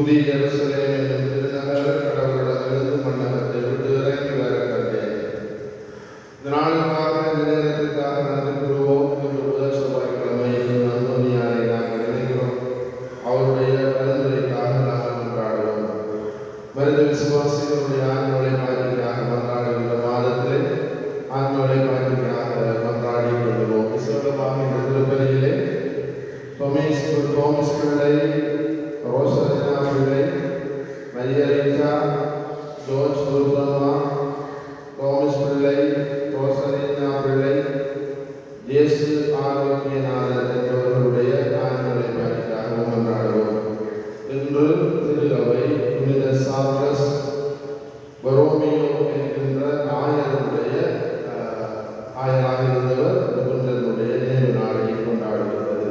புதிய எருசலேம் என்னும் திருநகர் கடவுளிடமிருந்து மண்டபத்தை விட்டு இறங்கி வர கண்டேன். இந்த நாளுக்காக இந்த நேரத்திற்காக நன்றி கூறுவோம். இன்று முதல் செவ்வாய்க்கிழமையில் அந்தோனியாரை நாங்கள் நினைக்கிறோம். அவருடைய பரிந்துரைக்காக நாங்கள் கொண்டாடுவோம். மனித விசுவாசிகளுடைய ஆண்மலை மாற்றிக்காக மன்றாடுகின்ற மாதத்திலே ஆண்மலை மாற்றிக்காக மன்றாடி கொள்வோம். விசேடமாக இந்த திருப்பதியிலே தோமஸ் பிள்ளை, ரோசலினா பிள்ளை, மரியரீசா, ஜோர்ஜ் துர்கம்மா, தோமஸ் பிள்ளை, ரோசலினா பிள்ளை, இயேசு ஆரோக்கியநாதன் என்பவர்களுடைய ஆண்மலை மாற்றிக்காகவும் மன்றாடுவோம். இன்று திரு அவை புனித சார்லஸ் பரோமியோ என்கின்ற ஆயருடைய ஆயராக இருந்தவர் புனிதனுடைய நினைவு நாளை கொண்டாடுகிறது.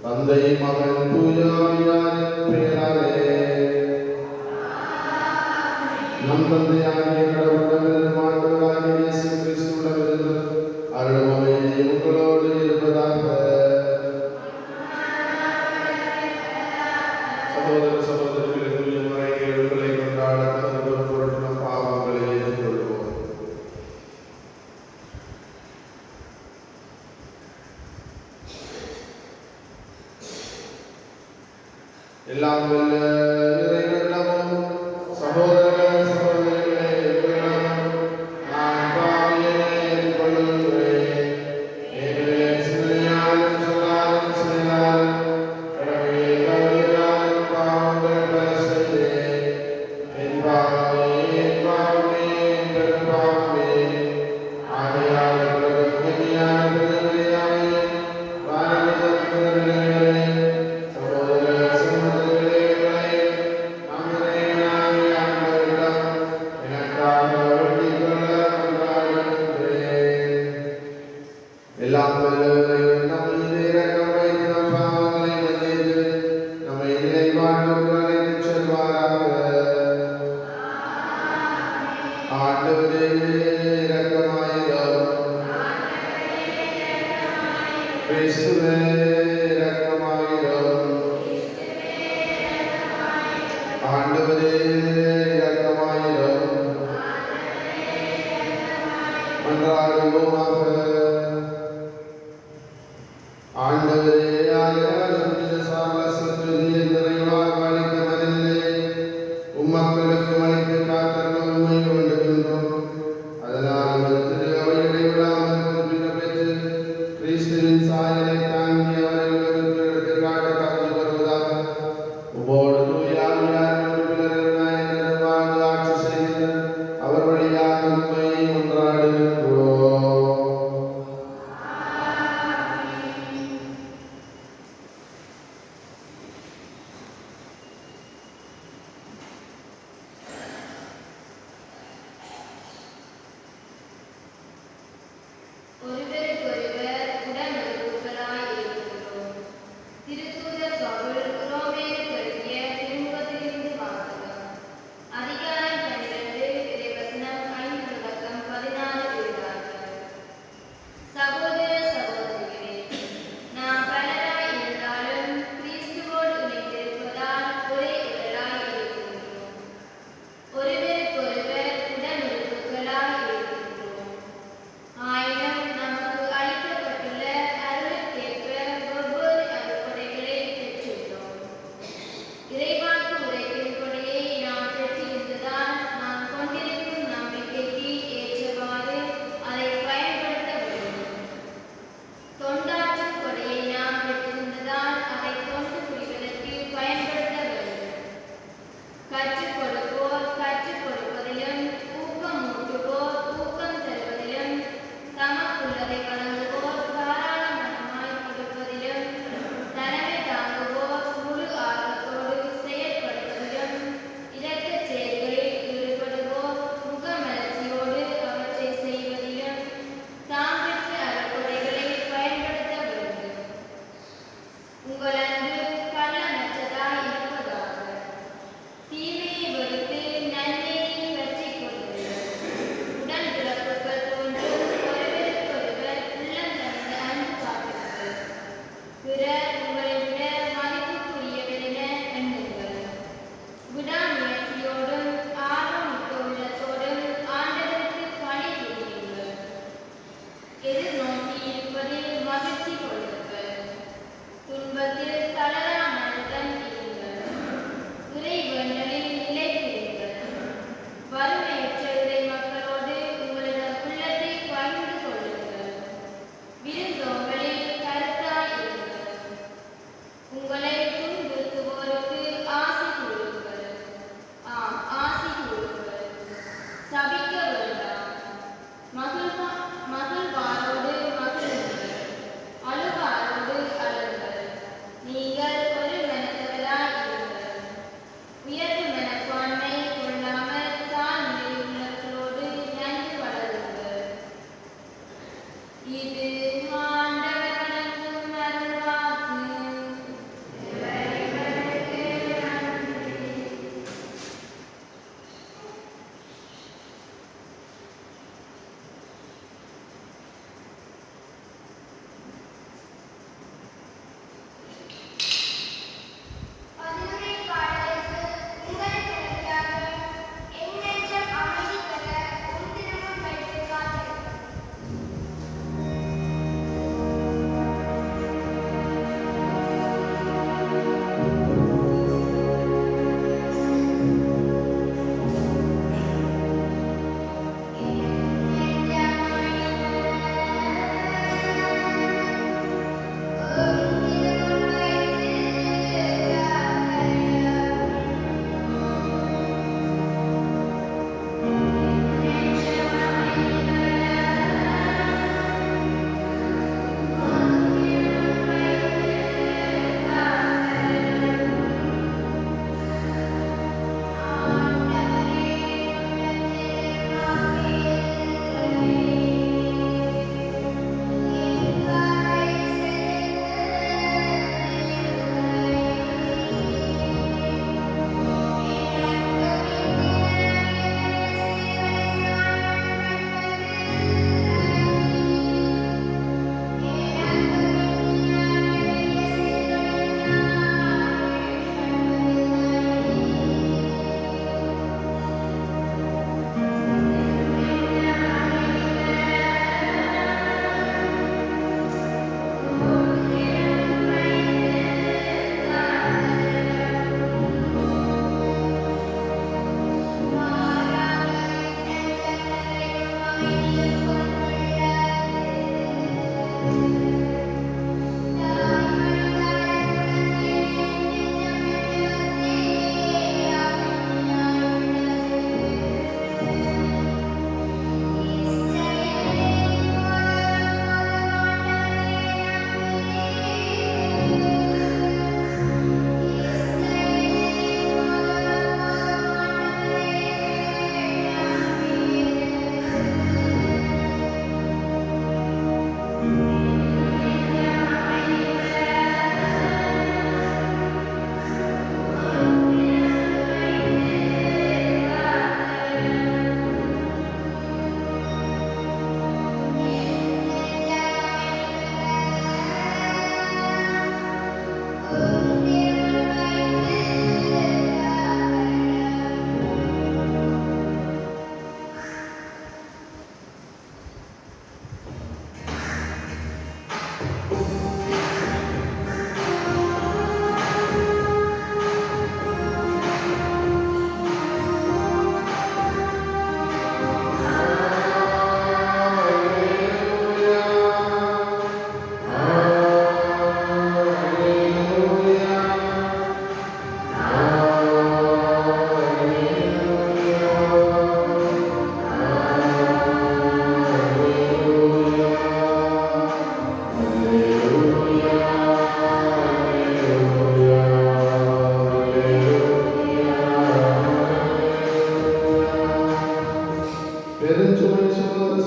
தந்தை மகன் தூய ஆவியாரின் பெயராலே நம் தந்தையாகிய கடவுளிடமிருந்து ஆண்டவராகிய இயேசு கிறிஸ்துவிடமிருந்து அருளும் அமைதி உங்களோடு இருப்பதாக. சகோதர சகோதரிகளுக்குரிய முறைகளை கொண்டாட தகுந்த பொருட்களும் பாவங்களை எதிர்கொள்வோம். எல்லாம் வல்ல இறைவனிடமும் சகோதர சகோதரிகளே உங்களிடமும் நான் பாவியனை ஏற்றுக்கொள்கிறேன். என்னுடைய சிந்தனையாலும் சொல்லாலும் செயலாலும் கடவுளை தவறினாலும் பாவங்கள் பல செய்தேன். என் பாவமே, என் பாவமே, என் பெரும் பாவமே. ஆகையால் உலகம் மெய்யான பெருமையாலே வானமுதல் முதல்வர்களே, சகோதர சகோதரிகளே, உங்களை நம் இறைவனாகிய ஆண்டவரிடம் எனக்காக வேண்டிக் கொள்ள மன்றாடுகின்றேன். எல்லாம் வல்ல இறைவன் நம் மீது இரக்கம் வைத்து நம் பாவங்களை மன்னித்து நம்மை நிலை வாழ்வுக்கு அழைத்துச் செல்வாராக. ஆண்டவரே இரக்கமாயிரும். கிறிஸ்துவே இரக்கமாயிரும். ஆண்டவரே இரக்கமாயிரும். மன்றாடுவோமாக. ஆண்டவரே ஆயிரம் புனித சார்லஸ் ஜோதியை நிறைவாக அளித்த மனிதனே, உம்மக்களுக்கு மனித காத்தருள உண்மை வேண்டுகின்றோம். அதனால் திரு அவையுடைய விழாமல் குறிப்பிட பெற்று கிறிஸ்துவின் சாயலை தாங்கி அவர்களுக்கு எடுத்துக்காட்ட தகுதி வருவதாக உமோடு தூய ஆவியாரின் உறுப்பினர்கள் நாயகர் வாழ்ந்து ஆட்சி செய்கின்ற அவர் வழியாக உண்மை மன்றாடுகின்றோம். ஒருவருக்கொருவர் உடனுறுப்புகளாய் இருக்கிறோம். திருத்தூதர் பவுல் ரோமேயருக்கு எழுதிய திருமுகத்திலிருந்து வாசகம். அதிகாரம் 12 இறைவசனம் 5 தொடக்கம் 16 வரை.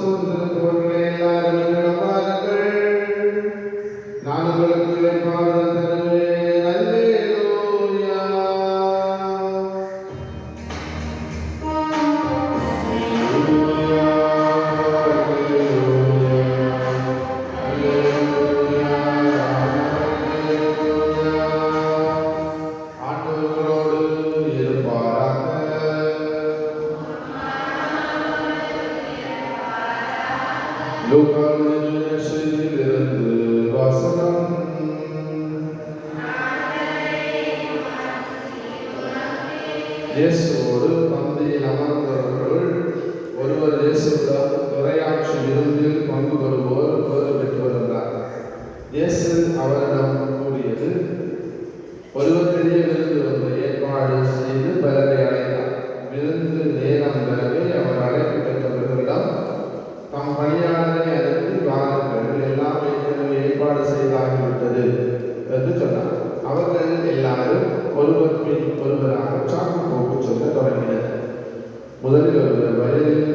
சுதந்திரத்தவர்களே எல்லாரும் என்னிடம் வாருங்கள். நான் உங்களுக்கு இளைப்பாறுதல் தருவேன். அல்லேலூயா. ஆண்டவர்களோடு இருப்பாராக. லூக்காவின் செய்தியிலிருந்து வாசகம். இயேசுவோடு பந்தியில் அமர்ந்தவர்கள் ஒருவர் இயேசுவிடம் இறையாட்சி விருந்தில் பங்கு கொள்வோர் வேறு பெற்று வந்தார். இயேசு அவரிடம் கூறியது, ஒருவர் பெரிய விருந்து ஒன்று ஏற்பாடு செய்து பலரை அழைத்தார். விருந்து நேரம் வரவே அவர் அழைப்பு பெற்றவர்களிடம் தம் பணியாளரை அனுப்பி, வாருங்கள், எல்லாம் ஏற்கனவே ஏற்பாடு செய்தாகிவிட்டது என்று சொன்னார். அவர்கள் எல்லாரும் ஒருவர் பின் ஒருவராக சாக்கு போக்கு சொல்ல தொடங்கினர். முதலில் ஒருவர்,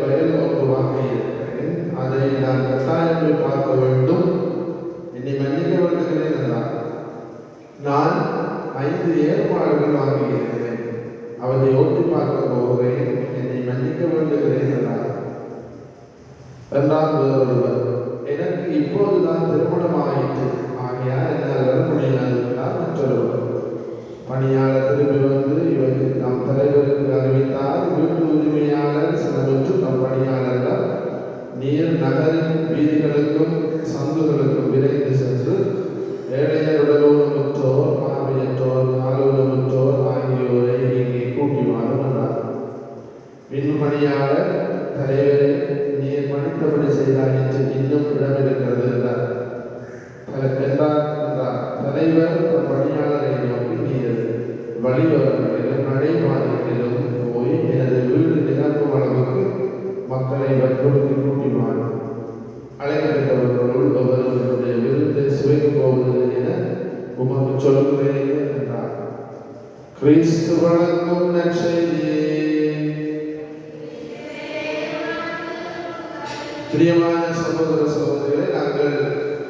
வயல் ஒன்று வாங்கியிருக்கிறேன், அதை நான் கட்டாயங்கள் பார்க்க வேண்டும், என்னை மன்னிக்க வேண்டுகிறேன் என்றார். நான் 5 ஏற்பாடுகள் வாங்கியிருக்கிறேன், அவரை ஓட்டி பார்க்க போகிறேன், என்னை மன்னிக்க வேண்டுகிறேன் என்றார். இரண்டாவது ஒருவர், எனக்கு இப்போதுதான் திருமணம் ஆயிற்று, ஆகையால் என்னால் வர முடியாது என்றார். மற்றொருவர், பணியாளர் திரும்பி வந்து இவருக்கு நம் தலைவருக்கு அறிவித்தால் வீட்டு உரிமையாளர் சிலவற்று தம் பணியாளர்கள், நீர் நகரின் வீதிகளுக்கும் சந்துகளுக்கும் விரைந்து சென்று ஏழையர், உடலூனமுற்றோர், பார்வையற்றோர், காலூனமுற்றோர் ஆகியோரை இங்கே கூட்டி வாரும் என்றார். மின் பணியாளர், தலைவரை, நீர் பணித்தபடி செய்தால் இன்னும் இடம் இருக்கிறது என்றார். தலைவர் தம் பணியாளரை நோக்கி, நீர் வழியோரங்களிலும் நடைபாதைகளிலும் போய் எனது வீடு நிரப்பும் அளவுக்கு மக்களை வற்புறுத்தி கூட்டினார். அழைக்கப்பட்டவர்களுள் ஒருவருடைய விருந்தை சுவைக்கப் போவது என உமக்கு சொல்கிறேன் என்றார். கிறிஸ்து வழங்கும் நற்செய்தி. பிரியமான சகோதர சகோதரிகளை, நாங்கள்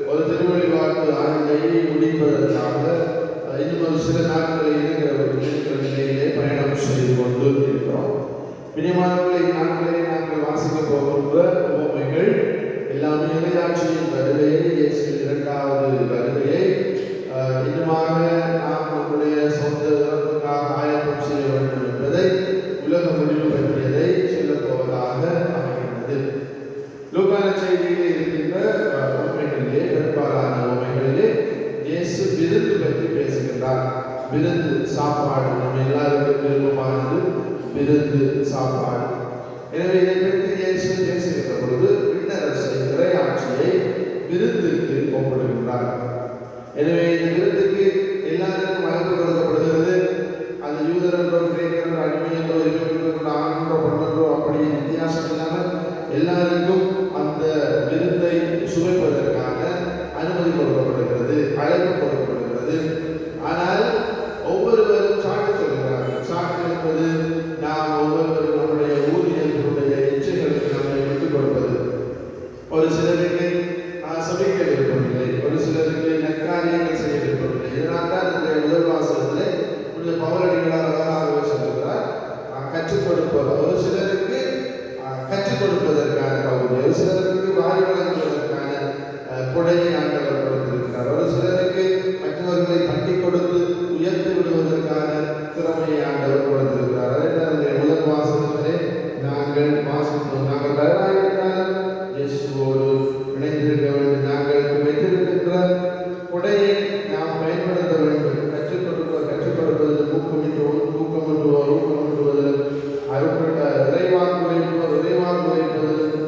ஒரு திருவழிபாட்டு ஆண்டை முடிப்பதற்காக இன்னும் சில நாட்களில் இருக்கிற நிலையிலே பயணம் செய்து கொண்டு இருக்கிறோம். பிரியமானவர்களை, இந்நாட்களிலே நாங்கள் வாசிக்க போகின்ற உவமைகள் எல்லாமே இறையாட்சியின் வருகையை, இயேசுவின் 2வது வருகையை இன்னுமாக நாம் நம்முடைய சொந்த இறப்புக்காக ஆயத்தம் செய்ய வேண்டும் என்பதை, உலக முடிவு பற்றியதை சொல்லப் போவதாக அமைகிறது. லூக்கான செய்தியிலே இருக்கின்ற உவமைகளிலே, பெரும்பாலான உவமைகளிலே இயேசு விருந்து பற்றி பேசுகின்றார். விருந்து, சாப்பாடு, நம்ம எல்லாருக்கும் விருப்பமானது விருந்து, சாப்பாடு. எனவே இதை பற்றி இயேசு பேசுகின்ற பொழுது விண்ணரசை, இறையாட்சியை விருந்துக்கு ஒப்பிடுகின்றார். எனவே இந்த விருந்துக்கு எல்லாருக்கும் அழைப்பு கொடுக்கப்படுகிறது. அது யூதர் என்றோ, கிரேக்கர் என்றோ, அடிமை என்றோ, ஆண்களோ பெண்ணோ அப்படி வித்தியாசம் இல்லாமல் எல்லாருக்கும் அந்த விருந்தை சுவைப்பதற்கான அனுமதி கொடுக்கப்படுகிறது, அழைப்பு கொடுக்கப்படுகிறது. ஆனால் ஒவ்வொருவரும் சாட்சி சொல்கிறார்கள். சாட்சி என்பது நாம் ஒவ்வொருவரும் நம்முடைய ஊழியர்களுடைய இச்சைகளுக்கு நம்மை விட்டுக் கொடுப்பது. ஒரு சிலருக்கு சபிக்க விருப்பமில்லை, ஒரு சிலருக்கு நற்காரியங்கள் செய்ய விருப்பமில்லை. இதனால் தான் இந்த முதல் வாசகத்திலே பவுலடிகளார் அழகாகவே சொல்கிறார், கற்றுக் கொடுப்பவர். ஒரு சிலருக்கு கற்றுக் கொடுப்பதற்கான பகுதி, ஒரு சிலருக்கு வாரி வழங்குவதற்கான கொடையை ஆண்டவர் கொடுத்திருக்கிறார். ஒரு சிலருக்கு மற்றவர்களை தட்டி கொடுத்து உயர்த்தி விடுவதற்கான திறமையை ஆண்டவர் கொடுத்திருக்கிறார். அதே முதல் வாசகத்திலே நாங்கள் வாசித்தோம். நாங்கள் தயாராயிருந்தாலும் இயேசுவோடு இணைந்திருக்க வேண்டும். நாங்கள் வைத்திருக்கின்ற கொடையை நாம் பயன்படுத்த வேண்டும். கற்றுக் கொடுப்பதில் ஊக்கமிட்டுவதிலும் விரைவாக உரைப்பதிலும்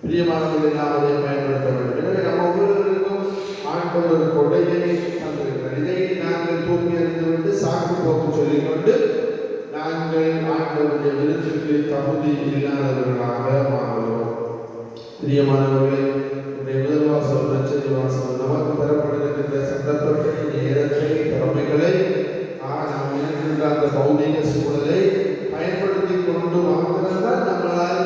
பிரியமானவர்களை நாம் அதை பயன்படுத்த வேண்டும். எனவே நம்ம ஒவ்வொருவருக்கும் ஆண்டவர் ஒரு கொடையை தந்திருக்கிறார். இதை நாங்கள் தூக்கி அறிந்துவிட்டு சாக்கு போக்கு சொல்லிக்கொண்டு நாங்கள் ஆண்டவருடைய விருதுக்கு தகுதி இல்லாதவர்களாக மாறுகிறோம். பிரியமானவர்களை, முதல் வாசகம், நற்செய்தி வாசகம் நமக்கு தரப்பட்டிருக்கின்ற சந்தர்ப்பத்தை, நேரத்தை, திறமைகளை, நாம் இருக்கின்ற அந்த பௌதிக சூழலை பயன்படுத்தி கொண்டு மாத்திரம்தான் நம்மளால்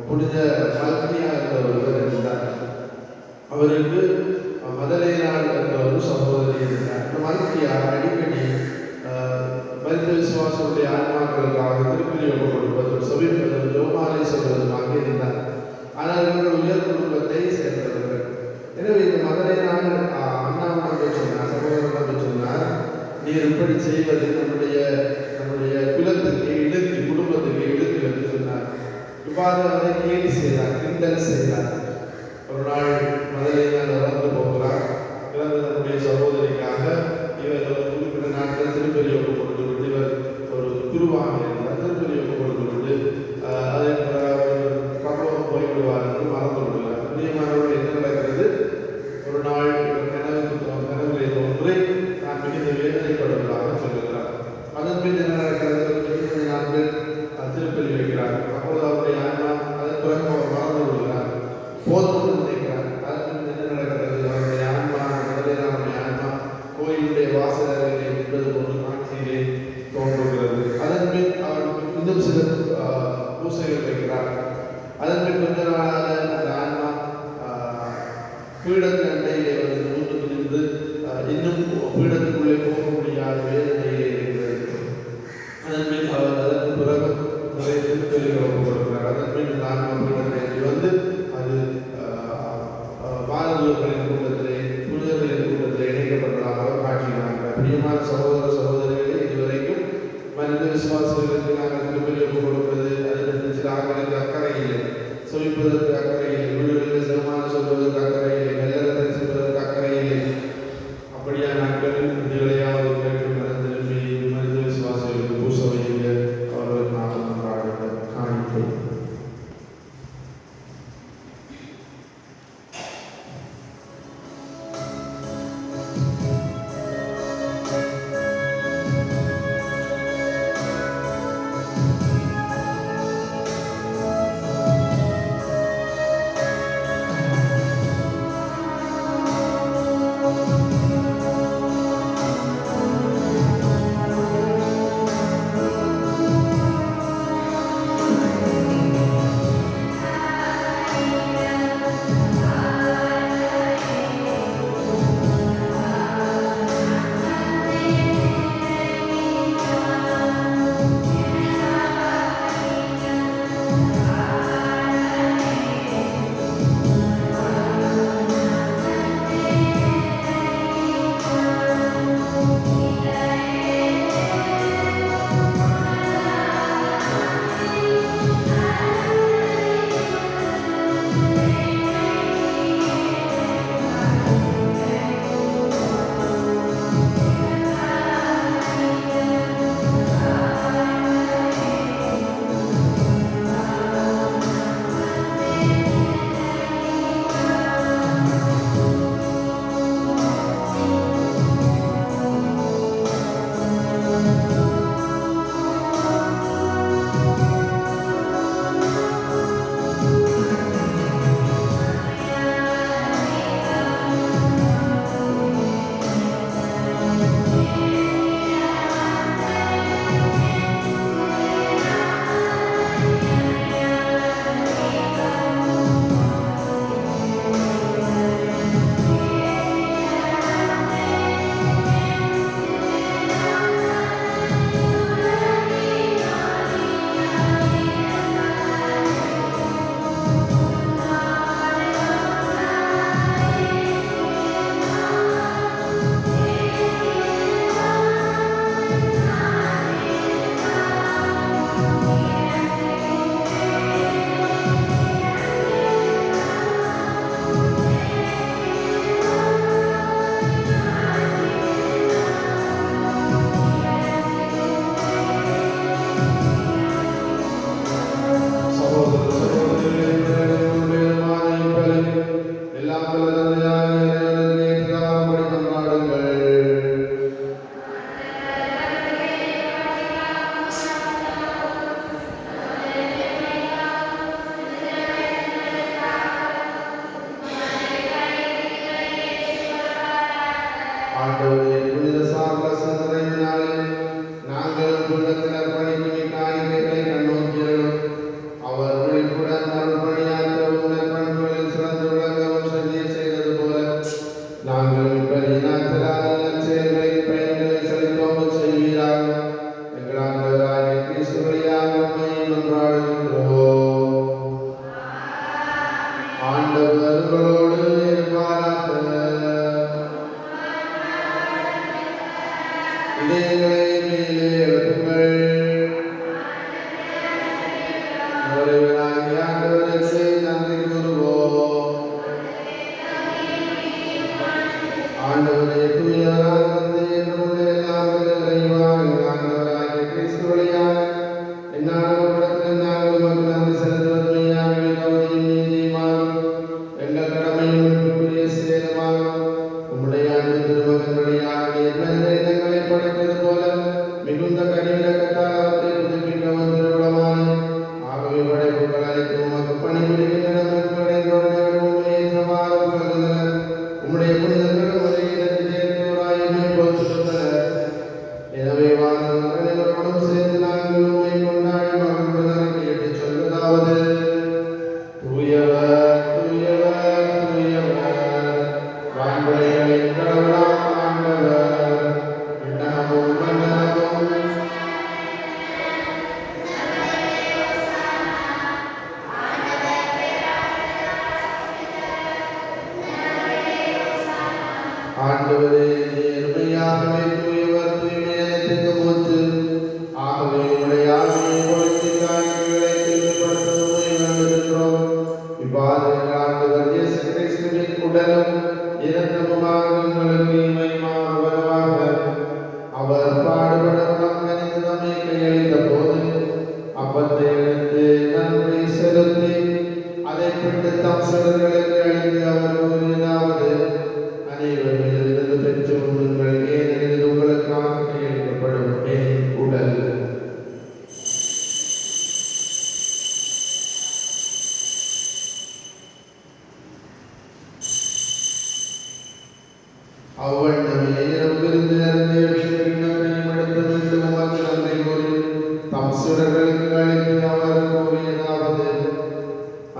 புனித மல்கியா என்ற ஒருவர் இருந்தார். அவருக்கு மதலேனாள் என்ற ஒரு சகோதரி இருந்தார். இந்த மல்கியா அடிக்கடி மனித விசுவாசனுடைய ஆன்மாக்களுக்காக திருப்பலி ஒப்பு கொடுப்பதும் செவிப்பதும் ஜோமாலை சொல்வதுமாக இருந்தார். ஆனால் இவர்கள் உயர் குடும்பத்தை சேர்ந்தவர்கள். எனவே இந்த மதலேனாள் அண்ணாவிடம் சொன்னார், சகோதரனிடம் சொன்னார், நீர் இப்படி செய்வது நம்முடைய குலத்துக்கு இழுக்கு, குடும்பத்துக்கு இழுக்கு என்று சொன்னார். இவ்வாறு அவரை கேலி செய்தார், கிண்டல் செய்தார். ஒரு நாள் மதலேனாள் இறந்து போகிறார். இறந்த நம்முடைய சகோதரிக்காக இவர் ஒரு குறிப்பிட்ட நாட்டில் திருப்பலி ஒப்பு கொடுத்து விட்டு, இவர் ஒரு குருவாக இருந்தார். திருப்பலி ஒப்பு கொடுத்து விட்டு அதே பரலோகம் போய்விடுவார் என்று மறந்து விடுவார். பிரியமானவர்கள், என்ன நடக்கிறது? ஒரு நாள் கனவிலே தோன்றி நான் மிகுந்த வேதனைப்படுவதாக சொல்லுகிறார். அதன் பின் என்ன நடக்கிறது? மிகுந்த நாட்கள் திருப்பலி வைக்கிறார். அப்போது அவருடைய ஆன்மா அதன் பிறகு அவர் மறந்து விடுகிறார், போதும் நினைக்கிறார். அதன் பின் என்ன நடக்கிறது? அவருடைய ஆன்மா, மதலேனாளுடைய ஆன்மா கோயிலுடைய வாசகர்களை என்பது போன்று காட்சியிலே தோன்றுகிறது. அதன் பின் அவர் இன்னும் சில பூசைகள் வைக்கிறார். அதன் பின் கொஞ்ச நாளாக அந்த ஆன்மா பீடத்தின் அண்டையிலே வந்து மூன்று பிரிந்து இன்னும் பீடத்துக்குள்ளே போக முடியாத வேதனையிலே இருக்கிறது. அதன் பின் அவர் அதற்கு பிறகு நிறைய திருப்பலிகளை கொடுக்கிறார். அதன் பின் இந்த ஆன்மா பீடத்தை வந்து அது பாரதூர்களின் கூட்டத்திலே, புனிதர்களின் கூட்டத்திலே இணைக்கப்பட்டதாக காட்சி காண்கிறார். பிரியமான சகோதர சகோதரிகளே, இதுவரைக்கும் மனித விசுவாசிகளுக்கு நாங்கள் திருப்பலி ஒப்பு கொடுப்பது, அதில் சில ஆக்களுக்கு அக்கறை இல்லை, சொல்லிப்பதற்கு அக்கறை இல்லை, வீடுகளில் சிரமமான சொல்வதற்கு அக்கறை இல்லை, வெள்ளத்தை செய்வதற்கு அக்கறை இல்லை. அப்படியா நாட்களில் இதுகளையாவது கேட்டு மனம் திரும்பி மனித விசுவாசிகளுக்கு பூச வைக்க அவர்கள் நாங்கள் கொண்டாட காணிக்கை. தம் சீடர்களுக்கு அளித்து அவர் கூறியதாவது, அனைவரும் இதிலிருந்து பெற்று உண்ணுங்கள், ஏனெனில் இது உங்களுக்காக கையளிக்கப்படும் என் உடல். அவ்வண்ணமே இரவிருந்து அருந்திய கிண்ணத்தையும் எடுத்து மீண்டும் உமக்கு நன்றி கூறி தம் சீடர்களுக்கு அளித்து அவர் கூறியதாவது,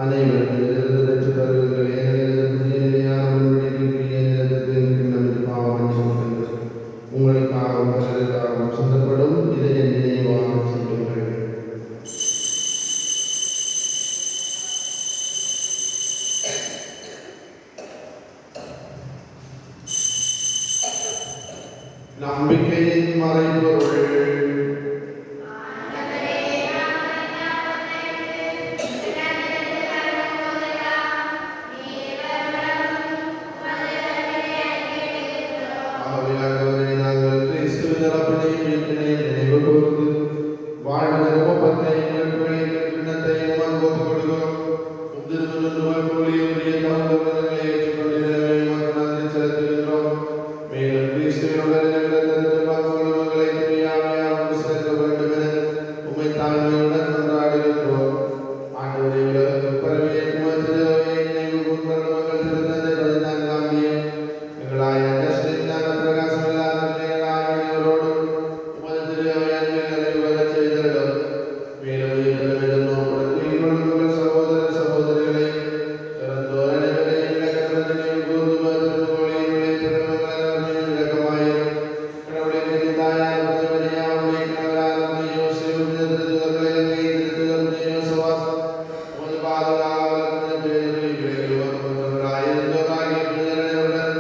அனைவரும் இதிலிருந்து பெற்று தருவீர்கள், ஏனெனில் இது புதிய நிலையான உடன்படிக்கைக்குரிய நிலத்தில் கிண்ணம், இது பாவ மன்னிப்பு உங்களுக்காகவும் பலருக்காகவும் சிந்தப்படும். இதை என் நினைவாக செய்யுங்கள். நம்பிக்கையின் மறைபொருள். ஆகவே நாங்கள் கிறிஸ்துவின் இறப்பினையும் மீட்பினையும் நினைவு கூர்ந்து வாழ்வின் ஒப்பத்தையும் மீட்புகளையும் கிண்ணத்தையும் உமக்கு ஒப்புக் கொடுக்கிறோம். உம்திருமுன் உமக்கு ஊழியருடைய தகுந்தவர்களை ஏற்றுக்கொண்டிருக்கவே உமக்கு நன்றி செலுத்துகின்றோம். மேலும் கிறிஸ்துவின் உடலில் மக்களை தூயாமையாகவும் சேர்க்க வேண்டும் என உம்மை தாழ்மையுடன் கொண்டாடுகின்றோம். ஆண்டவரே, உலகத்தில் பரவிய உமது நினைவு கூர்ந்த மகள் திருத்தந்தை 14ஆம் தேதி எங்களாய் ஞான பிரகாசம் இல்லாத நிலைகளாயோடும் உமது திரு அவை அன்பில் நிறைவு பெறச் செய்திருடும். மேலும் உயிர்த்தெழும் சகோதர சகோதரிகளை இறந்தோர் அனைவரையும் இலக்கண நினைவு கூர்ந்து உமது திருமுகளையும் விளைத்திருமங்களால் விளக்கமாயிரும். கடவுளின் தாயார் மரியாவுடைய கணவரான யோசேப்பு திருத்துதர்களை இலங்கை திருத்துதர் யோசவாசம் உமது பாதுகாவலர் பேருவராயிருந்தோராகிய புனிதர்களுடன்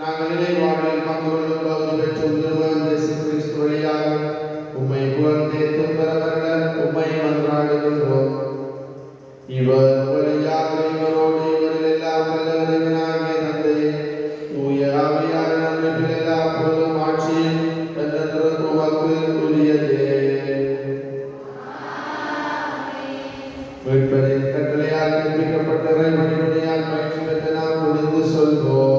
நாங்கள் நிலை வாழ்வில் பங்கு கொள்ளும் பகுதி பெற்றும் திருமணம் இயேசு கிறிஸ்து வழியாக உம்மை புகழ்ந்தேத்தும் பெறவர்கள் உம்மை மன்றாடுகின்றோம். இவர் வழியாக இவரோடு இவரில் எல்லாம் வல்லவனாகிய தந்தையே, தூய ஆவியாரின் அமைப்பில் எல்லா புகழும் ஆட்சியும் என்றென்றும் உமக்கு உரியதே. மீட்பரின் கட்டளையால் கற்பிக்கப்பட்ட இறைவனியால் பயிற்சி பெற்ற நாம் துணிந்து சொல்வோம்.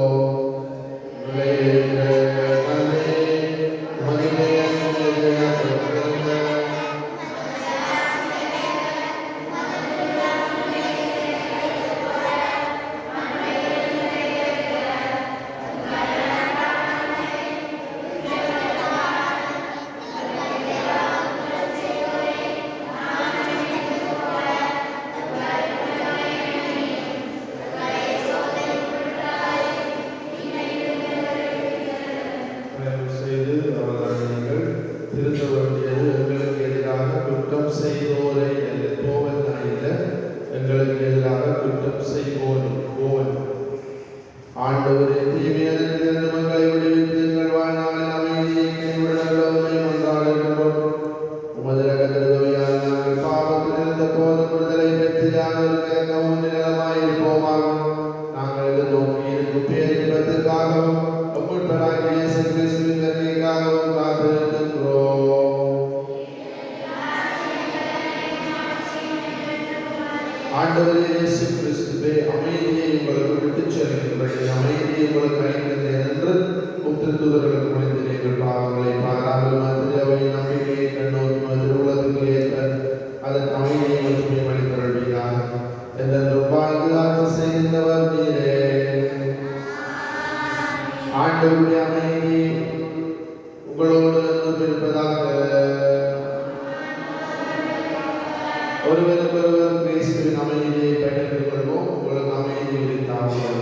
ஆண்டவரே, தீமையான மக்களை விடுவித்து எங்கள் வாழ்நாளில் அமைதியை கைவிடவுமை மன்றாடுகின்றோம். உமது இரக்கத்திற்குதவியால் நாங்கள் பாவத்தில் இருந்த போது விடுதலை பெற்று யாதொரு கலங்கவும் நிலமாயிருப்போமாக. நாங்கள் எதிர்நோக்கி இருக்கும் பேரின்பத்திற்காகவும் மீட்பராகிய இயேசு கிறிஸ்துவின் வருகைக்காகவும் காத்திருக்கின்றோம். ஆண்டவரே இயேசு கிறிஸ்துவே, அமைதியை உங்களுக்கு விட்டுச் செல்கின்றேன், அமைதியை உங்களுக்கு அளிக்கின்றேன் என்று திருத்துதர்களுக்கு மொழிந்து எங்கள் பாவங்களை பாராமல் மத்திரவை நம்பிக்கையை கண்ணோக்கி திருவுலகத்துக்கு ஏற்ப அதன் அமைதியை மட்டுமே அளித்தருள்வீராக. என்றென்றும் வாழ்ந்து ஆட்சி செய்கின்றவர் நீரே. ஆண்டவருடைய அமைதி உங்களோடு இருப்பதாக. ஒருவருக்கொருவர் கிறிஸ்துவின் அமைதியை பகிர்ந்து கொள்வோம். உங்களுக்கு அமைதி உரித்தாகும்.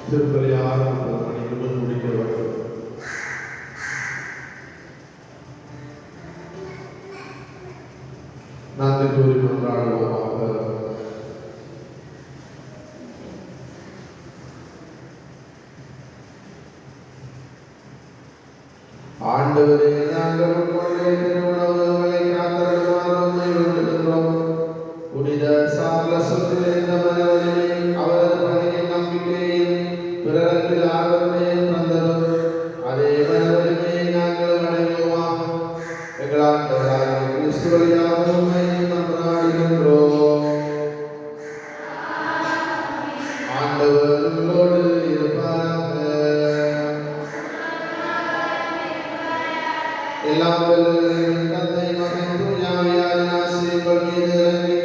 திருப்பலியார் 9 மணிக்கு முடிக்க வேண்டும். நன்றி கூறி மன்றாடுவோமாக. ஆண்டவரே, நாங்கள் உங்களுடைய திருவுணவுகளை காத்தருளுமாறு உம்மை வேண்டுகின்றோம். புனித சார்லஸ் இந்த மனவழியை அவரது பணியின் நம்பிக்கையில் பிறரத்தில் ஆர்வத்தையும் தந்ததும் அதே மனவழிமையை நாங்கள் அடைவோமாக. எங்கள் ஆண்டவராகிய கிறிஸ்து வழியாக உம்மை மன்றாடுகின்றோம். ஆண்டவர் உங்களோடு இருப்பாராக. எல்லாம் வல்ல இறைவன் தந்தை, மகன், தூய ஆவியாரின் ஆசை உங்கள் மீது இறங்கி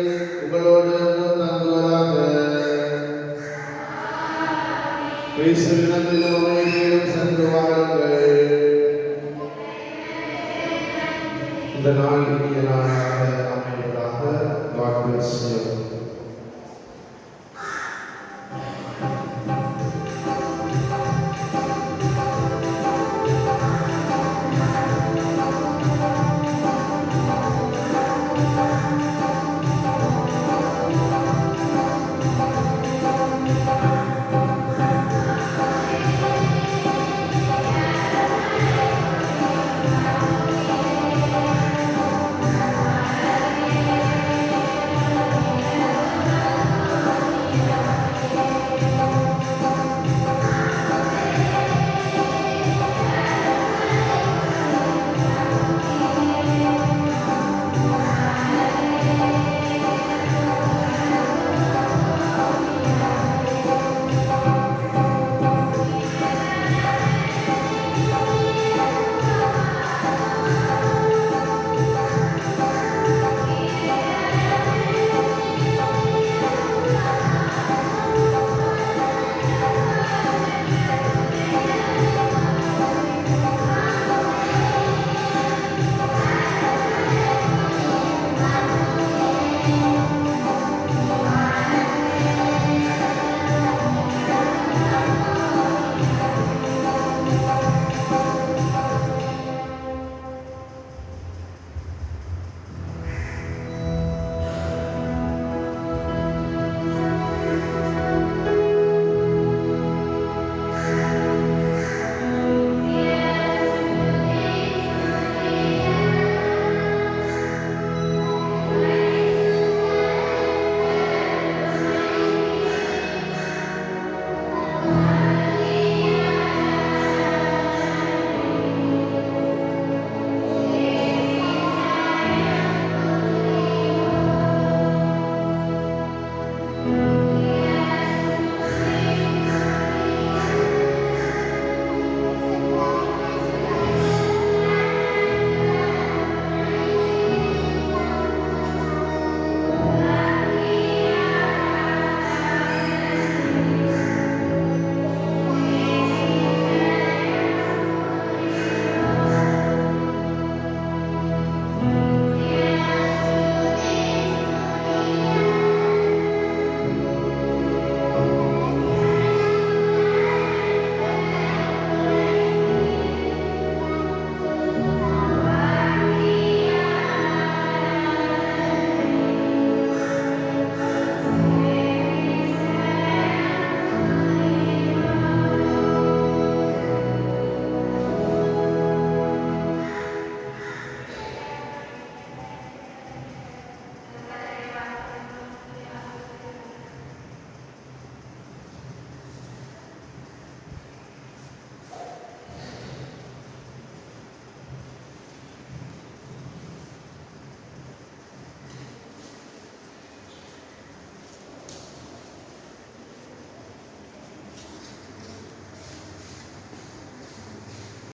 உங்களோடு என்றும் தங்குவதாக. கிறிஸ்துவின் அன்பிலும் அமைதியிலும் சென்று வாழுங்கள். இந்த நாள் இனிய நாளாக அமைவதாக. God bless you.